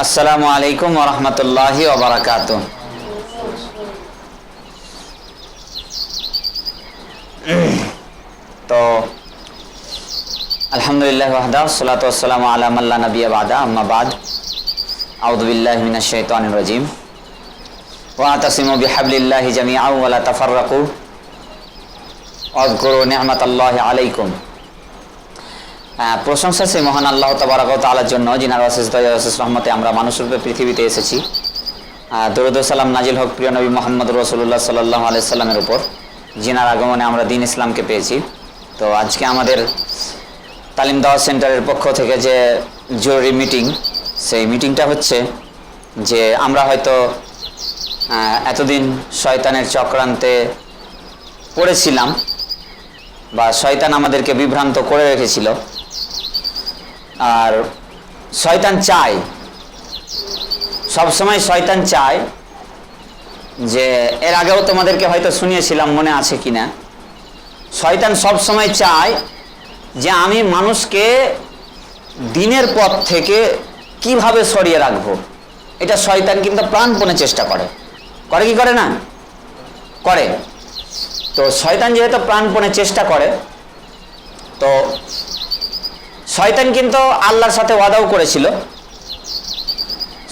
আসসালামু আলাইকুম ওয়া রাহমাতুল্লাহি ওয়া বারাকাতুহু। তো আলহামদুলিল্লাহ ওয়াহদা সালাতু ওয়াসসালামু আলা মান লা নাবিয়্যা বাদা আম্মা বাদ আউযু বিল্লাহি মিনাশ শাইতানির রাজীম ওয়া আতাসিমু বিহাবলিল্লাহি জামিআন ওয়া লা তাফাররাকু ওয়াযকুরু নি'মাতাল্লাহি আলাইকুম। প্রশংসা সেই মহান আল্লাহ তাবারাক ওয়া তাআলার জন্য, যিনার অশেষ দয়া অশেষ রহমতে আমরা মানুষরূপে পৃথিবীতে এসেছি। দরুদ ও সালাম নাজিল হোক প্রিয় নবী মুহাম্মদ রাসূলুল্লাহ সাল্লাল্লাহু আলাইহি সাল্লামের উপর, যিনার আগমনে আমরা দ্বীন ইসলামকে পেয়েছি। তো আজকে আমাদের তালিম দাওয়াত সেন্টারের পক্ষ থেকে যে জরুরি মিটিং, সেই মিটিংটা হচ্ছে যে আমরা হয়তো এতদিন শয়তানের চক্রান্তে পড়েছিলাম বা শয়তান আমাদেরকে বিভ্রান্ত করে রেখেছিল। আর শয়তান চায়, সবসময় শয়তান চায় যে, এর আগেও তোমাদেরকে হয়তো শুনিয়েছিলাম, মনে আছে কিনা, শয়তান সবসময় চায় যে আমি মানুষকে দ্বীনের পথ থেকে কিভাবে সরিয়ে রাখবো। এটা শয়তান কিন্তু প্রাণপণে চেষ্টা করে কি করে না করে। তো শয়তান যেহেতু প্রাণপণে চেষ্টা করে, তো শয়তান কিন্তু আল্লাহর সাথে ওয়াদাও করেছিল।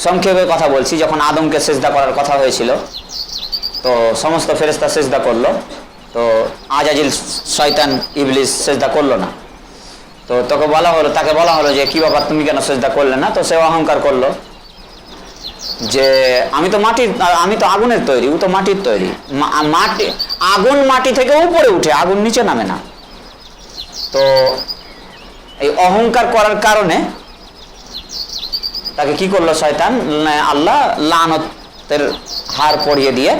সংক্ষেপে কথা বলছি, যখন আদমকে সিজদা করার কথা হয়েছিল, তো সমস্ত ফেরেশতা সিজদা করলো, তো আজাজিল শয়তান ইবলিস সিজদা করলো না। তো তাকে বলা হলো যে কি ব্যাপার, তুমি কেন সিজদা করলে না? তো সে অহংকার করলো যে আমি তো আগুনের তৈরি, ও তো মাটির তৈরি। আগুন মাটি থেকে উপরে উঠে, আগুন নিচে নামে না। তো এই অহংকার করার কারণে তাকে কি করলো শয়তান, আল্লাহ লানতের হার পরিয়ে দিয়ে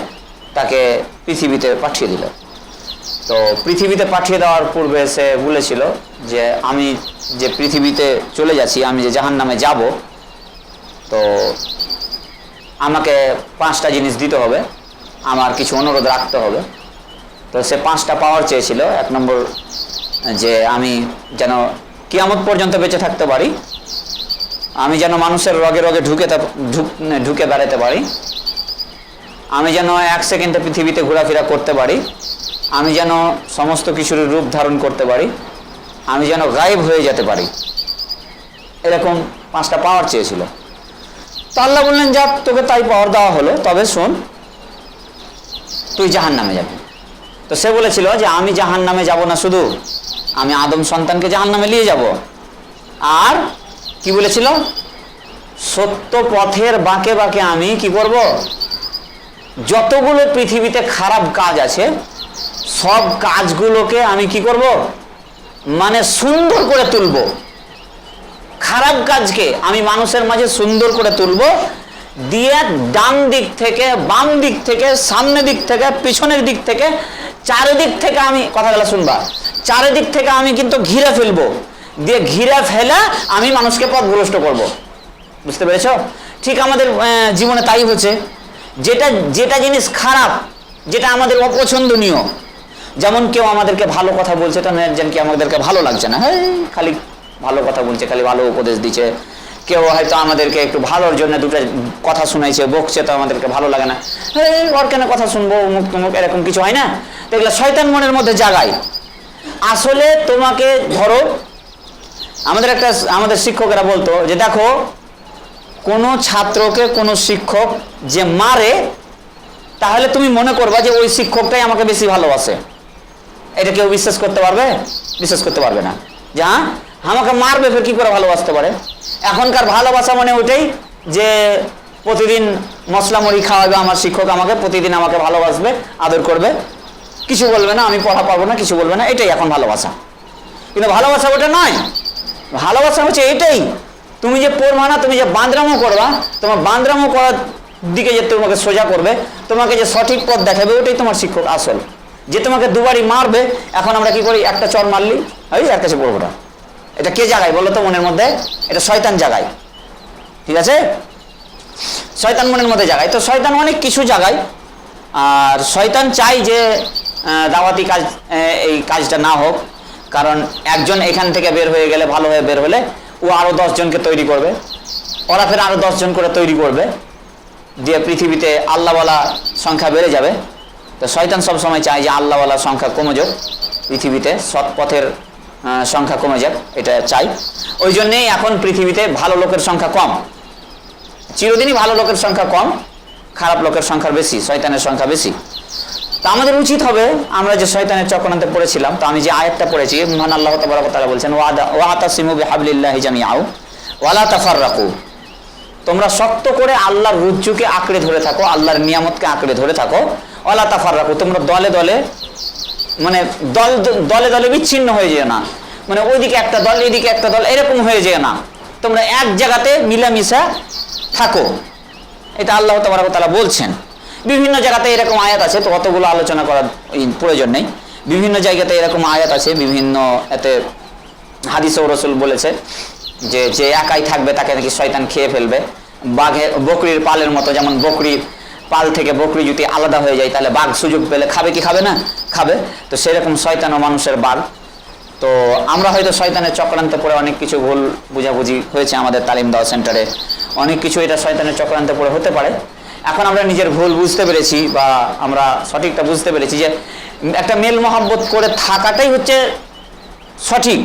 তাকে পৃথিবীতে পাঠিয়ে দিল। তো পৃথিবীতে পাঠিয়ে দেওয়ার পূর্বে সে বলেছিল যে আমি যে পৃথিবীতে চলে যাচ্ছি, আমি যে জাহান্নামে যাব, তো আমাকে 5টা জিনিস দিতে হবে, আমার কিছু অনুরোধ রাখতে হবে। তো সে 5টা পাওয়ার চেয়েছিল। 1 নম্বর, যে আমি যেন কিয়ামত পর্যন্ত বেঁচে থাকতে পারি, আমি যেন মানুষের রগে রগে ঢুকে বেড়াতে পারি, আমি যেন 1 সেকেন্ডে পৃথিবীতে ঘোরাফেরা করতে পারি, আমি যেন সমস্ত কিছুর রূপ ধারণ করতে পারি, আমি যেন গায়েব হয়ে যেতে পারি। এরকম 5টা পাওয়ার চেয়েছিল। তো আল্লাহ বললেন, যা, তোকে তাই পাওয়ার দেওয়া হলো, তবে শোন, তুই জাহান্নামে যাবি। তো সে বলেছিল যে আমি জাহান্নামে যাব না, শুধু আমি আদম সন্তানকে জাহান্নামে নিয়ে যাব। আর কি বলেছিল, সত্য পথের বাঁকে বাঁকে আমি কি করব, যতগুলো পৃথিবীতে খারাপ কাজ আছে সব কাজগুলোকে আমি কি করব, মানে সুন্দর করে তুলব। খারাপ কাজকে আমি মানুষের মাঝে সুন্দর করে তুলব, দিয়ে ডান দিক থেকে, বাম দিক থেকে, সামনের দিক থেকে, পিছনের দিক থেকে, চারিদিক থেকে, আমি কথাগুলো শুনবা, চারিদিক থেকে আমি কিন্তু ঘিরে ফেলবো, দিয়ে ঘিরে ফেলে আমি মানুষকে পথভ্রষ্ট করব। বুঝতে পেরেছ? ঠিক আমাদের জীবনে তাই হচ্ছে। যেটা জিনিস খারাপ, যেটা আমাদের অপছন্দনীয়, যেমন কেউ আমাদেরকে ভালো কথা বলছে, তো যেন কি আমাদেরকে ভালো লাগছে না, হ্যাঁ খালি ভালো কথা বলছে, খালি ভালো উপদেশ দিচ্ছে। কেউ হয়তো আমাদেরকে একটু ভালোর জন্য 2টা কথা শুনাইছে, বকছে, তো আমাদেরকে ভালো লাগে না, ওর কেন কথা শুনবো, মুখ তুমুক, এরকম কিছু হয় না? তো এগুলো শয়তান মনের মধ্যে জাগায়। আসলে তোমাকে ধরো, আমাদের শিক্ষকেরা বলতো যে দেখো, কোনো ছাত্রকে কোনো শিক্ষক যে মারে, তাহলে তুমি মনে করবা যে ওই শিক্ষকটাই আমাকে বেশি ভালোবাসে। এটা কেউ বিশ্বাস করতে পারবে? বিশ্বাস করতে পারবে না। যে হ্যাঁ, আমাকে মারবে, ফের কি করে ভালোবাসতে পারে? এখনকার ভালোবাসা মানে ওইটাই যে প্রতিদিন মশলা মুড়ি খাওয়াবে আমার শিক্ষক, আমাকে প্রতিদিন আমাকে ভালোবাসবে, আদর করবে, কিছু বলবে না, আমি পড়া পারবো না, কিছু বলবে না, এটাই এখন ভালোবাসা। কিন্তু ভালোবাসা ওটা নয়। ভালোবাসা হচ্ছে এটাই, তুমি যে পড়বা না, তুমি যে বাঁদরামো করবা, তোমার বাঁদরামো করার দিকে যে তোমাকে সোজা করবে, তোমাকে যে সঠিক পথ দেখাবে, ওটাই তোমার শিক্ষক আসল। যে তোমাকে দুবারই মারবে, এখন আমরা কি করি, একটা চর মারলি, আর কাছে পড়বো না। এটা কে জাগায় বলো তো মনের মধ্যে? এটা শয়তান জাগায়। ঠিক আছে? শয়তান মনের মধ্যে জাগায়। তো শয়তান অনেক কিছু জাগায়, আর শয়তান চায় যে দাওয়াতি কাজ এই কাজটা না হোক, কারণ একজন এখান থেকে বের হয়ে গেলে, ভালো হয়ে বের হলে ও আরও 10 জনকে তৈরি করবে, ওরা ফের আরও 10 জন করে তৈরি করবে, দিয়ে পৃথিবীতে আল্লাহওয়ালা সংখ্যা বেড়ে যাবে। তো শয়তান সবসময় চায় যে আল্লাহওয়ালা সংখ্যা কমে যাক, পৃথিবীতে সৎ পথের সংখ্যা কমে যাক, এটা চাই। ওই জন্যেই এখন পৃথিবীতে ভালো লোকের সংখ্যা কম, চিরদিনই ভালো লোকের সংখ্যা কম, খারাপ লোকের সংখ্যা বেশি, শয়তানের সংখ্যা বেশি। তো আমাদের উচিত হবে, আমরা যে শয়তানের চক্রান্তে পড়েছিলাম, তো আমি যে আয়াতটা পড়েছি, মহান আল্লাহ তাবারক ওয়া তাআলা বলছেন ওয়াতাসিমু বিহাবলিল্লাহি জামিআউ ওয়ালা তাফাররাকু, তোমরা শক্ত করে আল্লাহর রজ্জুকে আঁকড়ে ধরে থাকো, আল্লাহর নিয়ামতকে আঁকড়ে ধরে থাকো, ওয়ালা তাফাররাকু, তোমরা দলে দলে, মানে দলে দলে বিচ্ছিন্ন হয়ে যেও না, মানে ওইদিকে একটা দল এদিকে একটা দল এরকম হয়ে যেও না, তোমরা এক জায়গাতে মিলামিশা থাকো। এটা আল্লাহ তাবারক ওয়া তাআলা বলছেন। বিভিন্ন জায়গাতে এরকম আয়াত আছে, তো অতগুলো আলোচনা করার প্রয়োজন নেই। বিভিন্ন জায়গাতে এরকম আয়াত আছে, বিভিন্ন এতে হাদিসে রাসূল বলেছে যে যে একাই থাকবে তাকে নাকি শয়তান খেয়ে ফেলবে, বকরির পালের মতো। যেমন বকরির পাল থেকে বকরি যদি আলাদা হয়ে যায়, তাহলে বাঘ সুযোগ পেলে খাবে কি খাবে না? খাবে। তো সেরকম শয়তান ও মানুষের বাঘ। তো আমরা হয়তো শয়তানের চক্রান্তে পড়ে অনেক কিছু ভুল বুঝাবুঝি হয়েছে আমাদের তালিম দেওয়া সেন্টারে, অনেক কিছু এটা শয়তানের চক্রান্তে পড়ে হতে পারে। এখন আমরা নিজের ভুল বুঝতে পেরেছি, বা আমরা সঠিকটা বুঝতে পেরেছি যে একটা মেল মহাব্বত করে থাকাটাই হচ্ছে সঠিক।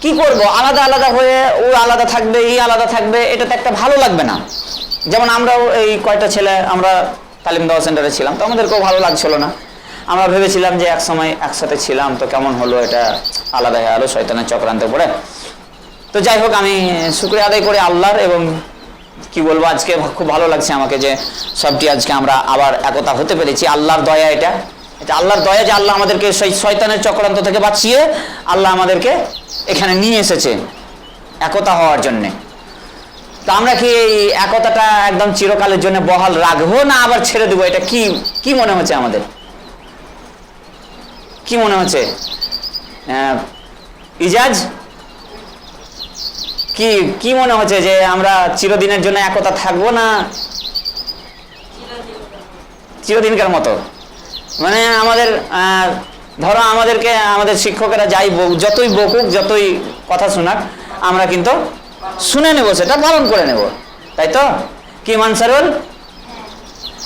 কি করব, আলাদা আলাদা হয়ে ও আলাদা থাকবে, এই আলাদা থাকবে, এটা তো একটা ভালো লাগবে না। যেমন আমরাও এই কয়টা ছেলে আমরা তালিম দেওয়া সেন্টারে ছিলাম, তো আমাদেরকেও ভালো লাগছিল না। আমরা ভেবেছিলাম যে এক সময় একসাথে ছিলাম, তো কেমন হলো, এটা আলাদা হয়ে আলো শয়তানের চক্রান্তে পড়ে। তো যাই হোক, আমি শুকরিয়া আদায় করি আল্লাহর, এবং কি বলবো, আজকে খুব ভালো লাগছে আমাকে যে সবটি আজকে আমরা আবার একতা হতে পেরেছি। আল্লাহর দয়া, এটা আল্লাহর দয়া যে আল্লাহ আমাদেরকে সেই শয়তানের চক্রান্ত থেকে বাঁচিয়ে আল্লাহ আমাদেরকে এখানে নিয়ে এসেছে একতা হওয়ার জন্যে। তো আমরা কি এই একতাটা একদম চিরকালের জন্য বহাল রাখবো, না আবার ছেড়ে দেবো? এটা কি মনে হচ্ছে আমাদের? কি মনে হচ্ছে ইজাজ? কি মনে হচ্ছে যে আমরা চিরদিনের জন্য একতা থাকবো, না চিরদিনকার মতো? মানে আমাদের ধরো আমাদেরকে আমাদের শিক্ষকেরা যাই যতই বকুক, যতই কথা শোনাক, আমরা কিন্তু শুনে নেব, সেটা পালন করে নেব, তাই তো? কি মানসারুল,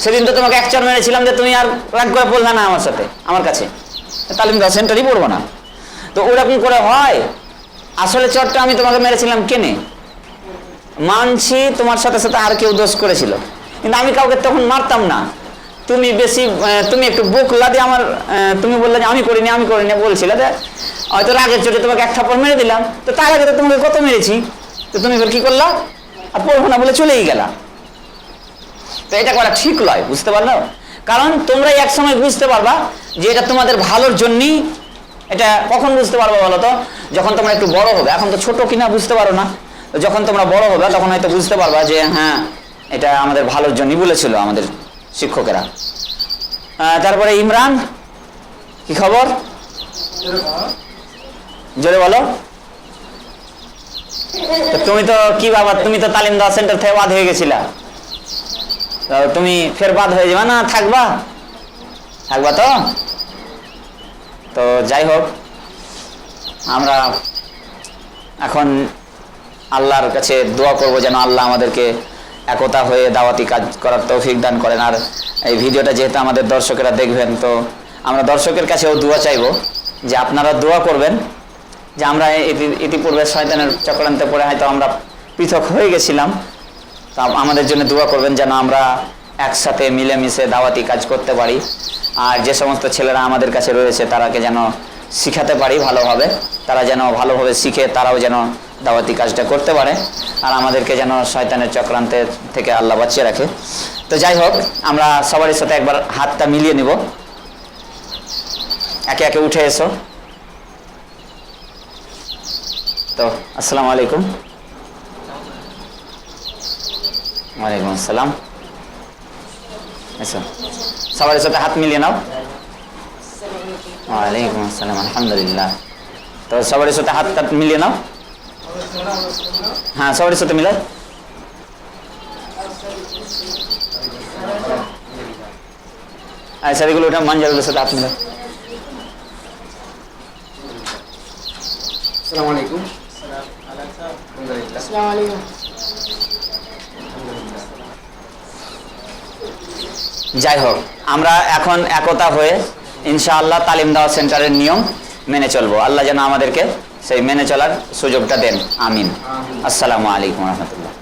সেদিন তো তোমাকে এক চর মেরেছিলাম যে তুমি আর রাগ করে বললা না আমার সাথে, আমার কাছে তালিম দেওয়া সেন্টারই পড়বো না। তো ওরকম করে হয়? আসলে চরটা আমি তোমাকে মেরেছিলাম কেনে, মানছি তোমার সাথে সাথে আর কেউ দোষ করেছিল, কিন্তু আমি কাউকে তখন মারতাম না। তুমি বেশি, তুমি একটু বকলা দিয়ে আমার, তুমি বললে যে আমি করিনি বলছিলে, হয়তো রাগের চোটে তোমাকে এক থাপ্পড় মেরে দিলাম, তো তার আগে তো তোমাকে কত মেরেছি, তো তুমি এবার কি করলা? আর পড়বো না বলে চলেই গেলা। তো এটা করা ঠিক নয়, বুঝতে পারলো? কারণ তোমরা এক সময় বুঝতে পারবা যে এটা তোমাদের ভালোর জন্যই। এটা কখন বুঝতে পারবো বলো তো? যখন তোমরা একটু বড় হবে। এখন তো ছোট কিনা বুঝতে পারো না, তো যখন তোমরা বড় হবে তখন হয়তো বুঝতে পারবা যে হ্যাঁ, এটা আমাদের ভালোর জন্যই বলেছিল আমাদের শিক্ষকেরা। তারপরে ইমরান, কি খবর? জোরে বলো। তুমি তো কি বাবা, তুমি তো তালিম দেওয়া সেন্টার থেকে বাদ হয়ে গেছিলা, তুমি ফের বাদ হয়ে যাবে না? থাকবা তো? তো যাই হোক, আমরা এখন আল্লাহর কাছে দোয়া করব যেন আল্লাহ আমাদেরকে একতা হয়ে দাওয়াতি কাজ করার তৌফিক দান করেন। আর এই ভিডিওটা যেহেতু আমাদের দর্শকেরা দেখবেন, তো আমরা দর্শকের কাছেও দোয়া চাইব যে আপনারা দোয়া করবেন যে আমরা ইতিপূর্বে শয়তানের চক্রান্তে পড়ে হয়তো আমরা পৃথক হয়ে গেছিলাম, তা আমাদের জন্য দোয়া করবেন যেন আমরা একসাথে মিলেমিশে দাওয়াতি কাজ করতে পারি। আর যে সমস্ত ছেলেরা আমাদের কাছে রয়েছে তারাকে যেন শিখাতে পারি ভালোভাবে, তারা যেন ভালোভাবে শিখে তারাও যেন দাওয়াতি কাজটা করতে পারে, আর আমাদেরকে যেন শয়তানের চক্রান্তের থেকে আল্লাহ বাঁচিয়ে রাখে। তো যাই হোক, আমরা সবারই সাথে একবার হাতটা মিলিয়ে নিব, একে একে উঠে এসো। তো আসসালামু আলাইকুম। ওয়ালাইকুম আসসালাম। এসো, সবার সাথে হাত মিলিয়ে নাও। ওয়ালাইকুম আসসালাম, আলহামদুলিল্লাহ। তো সবার সাথে হাত মিলিয়ে নাও। হ্যাঁ, সবার সাথে মিলাও। আচ্ছা এগুলো ওটা মঞ্জারুলের সাথে হাত মিলাও। আসসালামু আলাইকুম। আসসালামু আলাইকুম। যাই হোক, আমরা এখন একতা হয়ে ইনশাআল্লাহ তালিম দেওয়া সেন্টারের নিয়ম মেনে চলবো। আল্লাহ যেন আমাদেরকে সেই মেনে চলার সুযোগটা দেন। আমিন। আসসালামু আলাইকুম রহমতুল্লাহ।